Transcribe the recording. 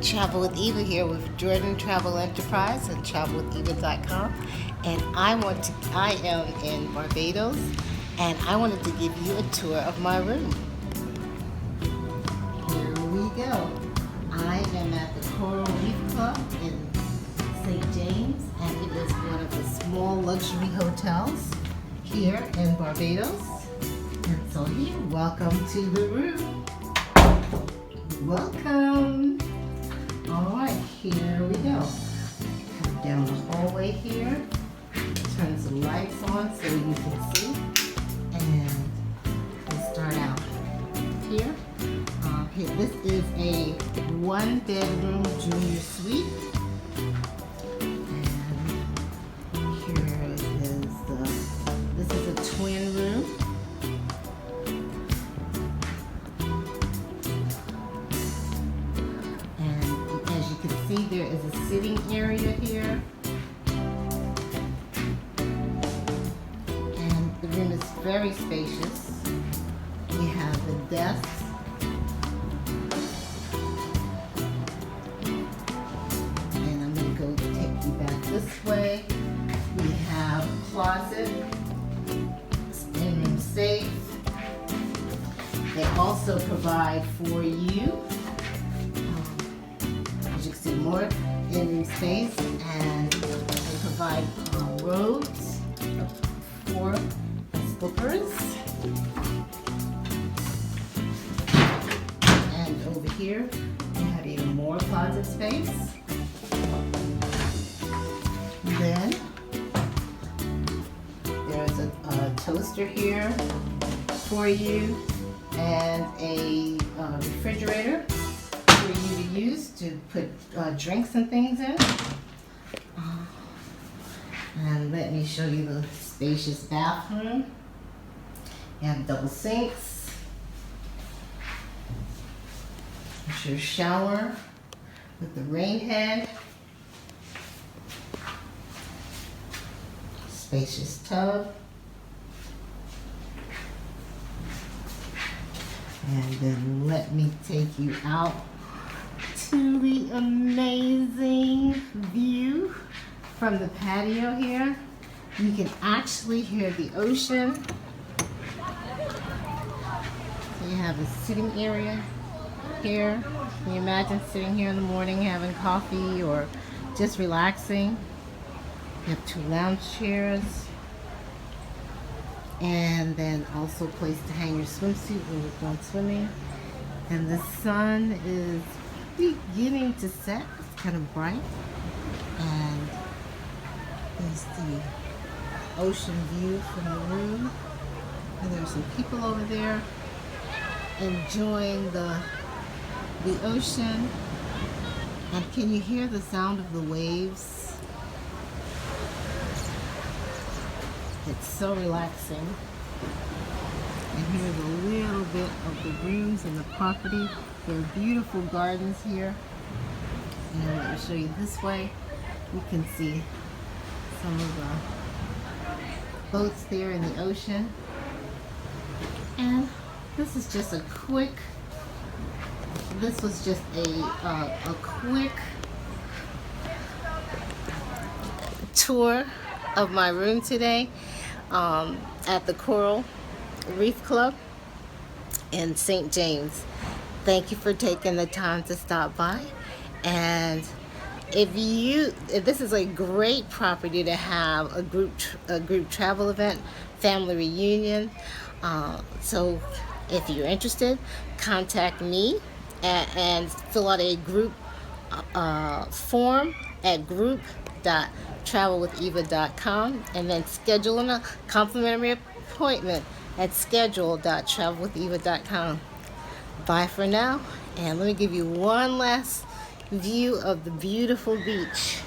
Travel with Eva here with Jordan Travel Enterprise and TravelwithEva.com, and I am in Barbados, and I wanted to give you a tour of my room. Here we go. I am at the Coral Reef Club in St. James, and it is one of the small luxury hotels here in Barbados. And so here, welcome to the room. Welcome. All right, here we go. Come down the hallway here. Turn some lights on so you can see. And we'll start out here. This is a one-bedroom junior suite. And here is this is a twin room. See, there is a sitting area here, and the room is very spacious. We have the desk, and I'm going to go take you back this way. We have a closet, in-room safe. They also provide for you more in-room space, and they provide robes for slippers. And over here we have even more closet space. Then there's a toaster here for you, and a refrigerator for you to use to put drinks and things in. And let me show you the spacious bathroom. You have double sinks. There's your shower with the rain head. Spacious tub. And then let me take you out to the amazing view from the patio here. You can actually hear the ocean. So you have a sitting area here. Can you imagine sitting here in the morning having coffee or just relaxing? You have two lounge chairs, and then also a place to hang your swimsuit when you're going swimming. And the sun is beginning to set. It's kind of bright, and there's the ocean view from the room, and there's some people over there enjoying the ocean. And can you hear the sound of the waves? It's so relaxing. And here's a little bit of the rooms and the property. There are beautiful gardens here. And let me show you this way. You can see some of the boats there in the ocean. And this is just a quick, this was just a quick tour of my room today at the Coral Reef Club in St. James. Thank you for taking the time to stop by. And if this is a great property to have a group travel event, family reunion. So if you're interested, contact me and fill out a group form at group.travelwitheva.com, and then schedule a complimentary appointment at schedule.travelwitheva.com. Bye for now, and let me give you one last view of the beautiful beach.